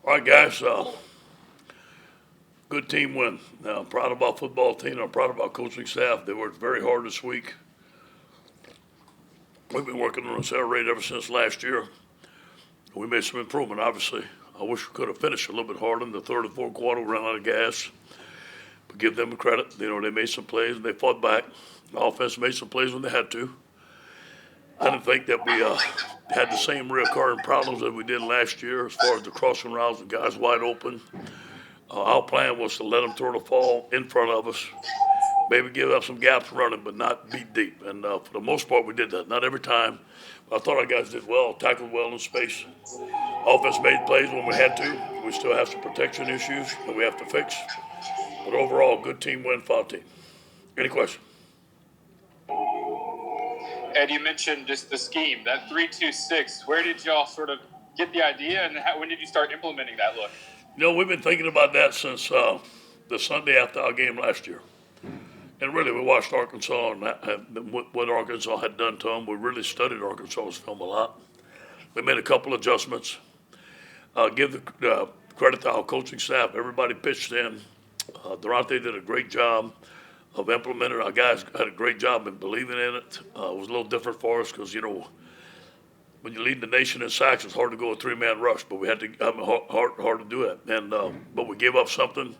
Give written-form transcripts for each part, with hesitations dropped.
All right, guys. Good team win. Now, I'm proud of our football team. I'm proud of our coaching staff. They worked very hard this week. We've been working on this air raid ever since last year. We made some improvement, obviously. I wish we could have finished a little bit harder in the third and fourth quarter. We ran out of gas. But give them credit. They made some plays and they fought back. The offense made some plays when they had to. I didn't think that we had the same recurring problems that we did last year as far as the crossing routes and guys wide open. Our plan was to let them throw the ball in front of us, maybe give up some gaps running, but not beat deep. And for the most part, we did that. Not every time. But I thought our guys did well, tackled well in space. Offense made plays when we had to. We still have some protection issues that we have to fix. But overall, good team win for our team. Any questions? Ed, you mentioned just the scheme, that 3-2-6. Where did y'all sort of get the idea, and when did you start implementing that look? We've been thinking about that since the Sunday after our game last year. And really, we watched Arkansas and what Arkansas had done to them. We really studied Arkansas's film a lot. We made a couple adjustments. Give the credit to our coaching staff. Everybody pitched in. Durante did a great job of implementing. Our guys had a great job in believing in it. It was a little different for us because, when you lead the nation in sacks, it's hard to go a three-man rush, but we had to hard to do it. And but we gave up something.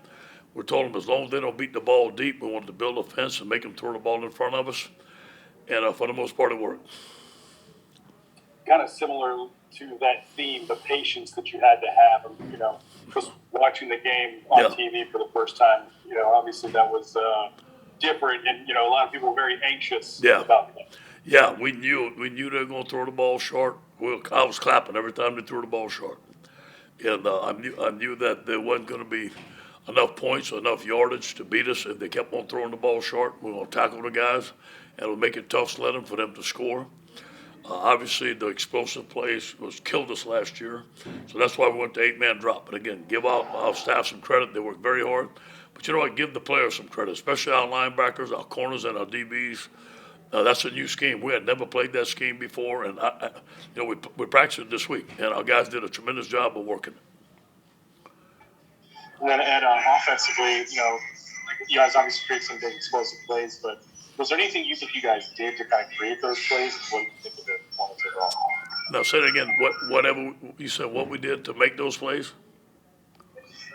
We told them as long as they don't beat the ball deep, we wanted to build a fence and make them throw the ball in front of us. And for the most part, it worked. Kind of similar to that theme, the patience that you had to have, just watching the game on TV for the first time, obviously that was different, and a lot of people were very anxious about that. Yeah, we knew they were going to throw the ball short. I was clapping every time they threw the ball short, and I knew that there wasn't going to be enough points, enough yardage to beat us if they kept on throwing the ball short. We were going to tackle the guys, and it'll make it tough sledding for them to score. Obviously, the explosive plays killed us last year, so that's why we went to 8-man drop. But again, give our staff some credit. They worked very hard. But you know what? Give the players some credit, especially our linebackers, our corners, and our DBs. That's a new scheme. We had never played that scheme before, and we practiced it this week, and our guys did a tremendous job of working it. And then, Ed, offensively, you guys obviously create some big explosive plays, but was there anything you think you guys did to kind of create those plays? What do you think of the performance overall? Now, say it again. Whatever you said, what we did to make those plays?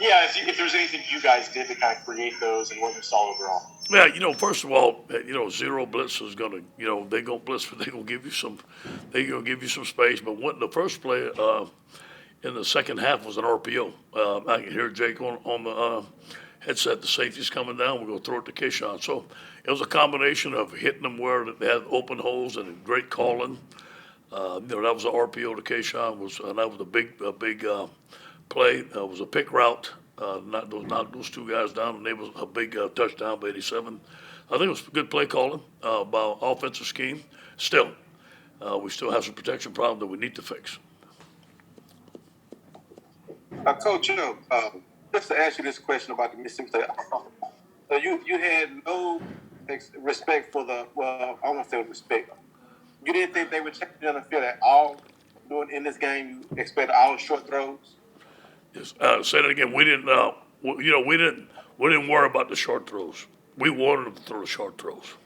Yeah, if there's anything you guys did to kind of create those and what you saw overall. Yeah, first of all, zero blitz is gonna, they're gonna blitz, but they're gonna give you some space. But the first play in the second half was an RPO. I can hear Jake on the headset. The safety's coming down. We're gonna throw it to Keyshawn. So it was a combination of hitting them where they had open holes and great calling. That was an RPO to Keyshawn. And that was a big play. It was a pick route. Knocked those two guys down, and they was a big touchdown by 87. I think it was good play calling by offensive scheme. Still, we still have some protection problems that we need to fix. Coach, just to ask you this question about the Mississippi State offense. So you had no respect for I won't say respect. You didn't think they would check you on the field at all in this game. You expected all short throws. Yes, say that again. We didn't worry about the short throws. We wanted them to throw the short throws.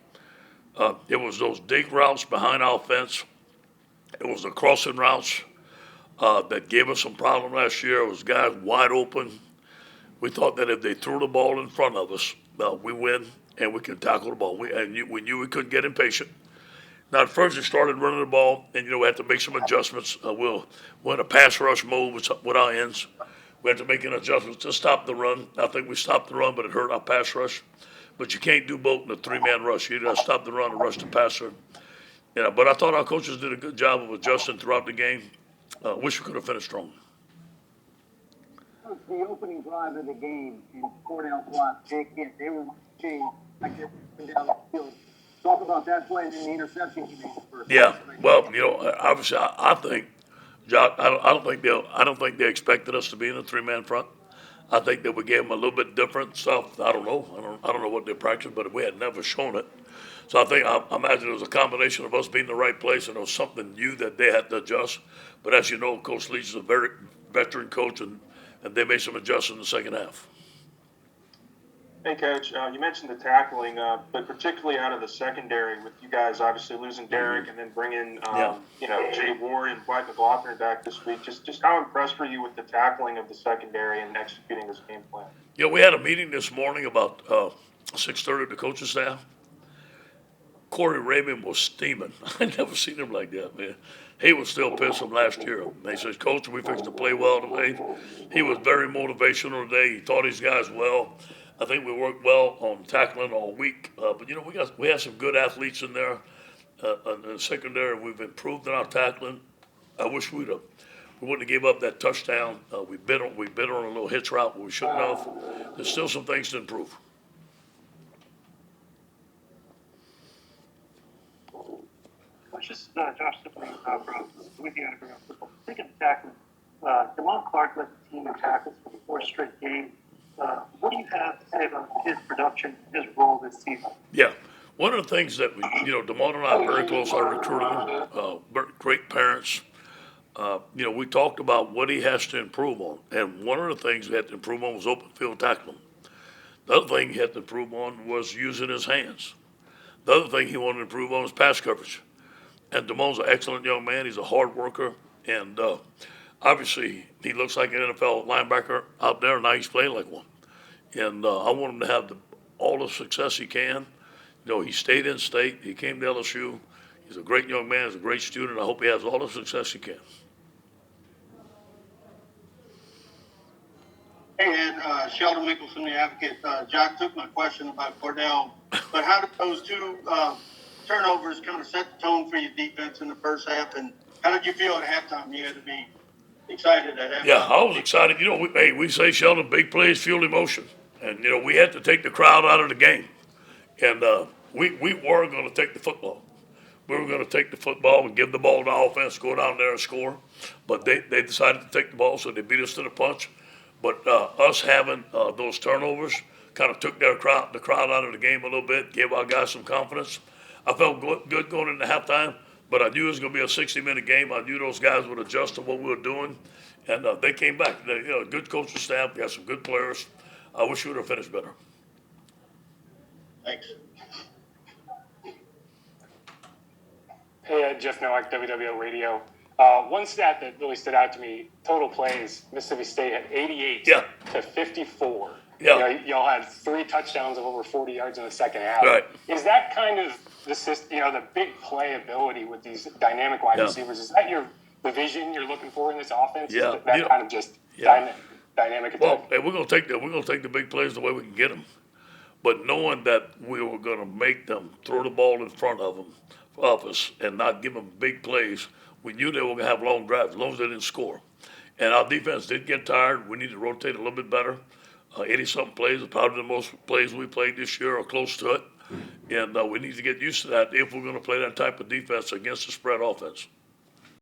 It was those dig routes behind our fence. It was the crossing routes that gave us some problem last year. It was guys wide open. We thought that if they threw the ball in front of us, we win and we can tackle the ball. We knew we couldn't get impatient. Now, at first, they started running the ball, and we had to make some adjustments. We're in a pass rush mode with our ends. We had to make an adjustment to stop the run. I think we stopped the run, but it hurt our pass rush. But you can't do both in a three-man rush. You got to stop the run and rush the passer. But I thought our coaches did a good job of adjusting throughout the game. Wish we could have finished strong. The opening drive of the game, and Cordell blocked Jake Kent. They were marching like they were down the field. Talk about that play and the interception he made first. Yeah, well, obviously, I think, Jock, I don't think they expected us to be in a three-man front. I think that we gave them a little bit different stuff. I don't know. I don't know what they practiced, but we had never shown it. So I imagine it was a combination of us being in the right place, and it was something new that they had to adjust. But as you know, Coach Leach is a very veteran coach, and and they made some adjustments in the second half. Hey, Coach. You mentioned the tackling, but particularly out of the secondary, with you guys obviously losing Derek and then bringing, Jay Ward and Dwight McLaughlin back this week. Just how impressed were you with the tackling of the secondary and executing this game plan? Yeah, we had a meeting this morning about 6:30 with the coaching staff. Corey Raymond was steaming. I never seen him like that, man. He was still pissed from last year. He says, Coach, we fixed to play well today. He was very motivational today. He taught his guys well. I think we worked well on tackling all week. But we had some good athletes in there. In the secondary, we've improved in our tackling. I wish we wouldn't have gave up that touchdown. We bit on a little hitch route, but we shouldn't have. There's still some things to improve. Just Josh Sibley from Louisiana Ground Football. Speaking of tackling, Damon Clark led the team in tackles for the fourth straight game. What do you have to say about his production, his role this season? Yeah. One of the things that Damon and I are very close, our recruiting, great parents. We talked about what he has to improve on. And one of the things we had to improve on was open field tackling. The other thing he had to improve on was using his hands. The other thing he wanted to improve on was pass coverage. And Damon's an excellent young man. He's a hard worker. And obviously, he looks like an NFL linebacker out there. Now he's playing like one. And I want him to have all the success he can. He stayed in state. He came to LSU. He's a great young man. He's a great student. I hope he has all the success he can. Hey, Ed, Sheldon Mickelson, the Advocate. Jock took my question about Cordell, but how did those two turnovers kind of set the tone for your defense in the first half, and how did you feel at halftime? You had to be excited at halftime. Yeah, I was excited. We say, Sheldon, big plays fuel emotion. And, we had to take the crowd out of the game. And we were going to take the football. We were going to take the football and give the ball to the offense, go down there and score. But they decided to take the ball, so they beat us to the punch. But us having those turnovers kind of took the crowd out of the game a little bit, gave our guys some confidence. I felt good going into halftime, but I knew it was going to be a 60-minute game. I knew those guys would adjust to what we were doing, and they came back. Good coaching staff, got some good players. I wish we would have finished better. Thanks. Hey, Jeff Nowak, WWO Radio. One stat that really stood out to me, total plays, Mississippi State had 88 to 54. Yeah. Y'all had 3 touchdowns of over 40 yards in the second half. Right. Is that kind of the big play ability with these dynamic wide receivers? Is that the vision you're looking for in this offense? Yeah. That kind of just dynamic attack? Well, hey, we're gonna take the big plays the way we can get them, but knowing that we were gonna make them throw the ball in front of us and not give them big plays, we knew they were gonna have long drives as long as they didn't score. And our defense did get tired. We need to rotate a little bit better. 80-something plays are probably the most plays we played this year or close to it. And we need to get used to that if we're going to play that type of defense against the spread offense.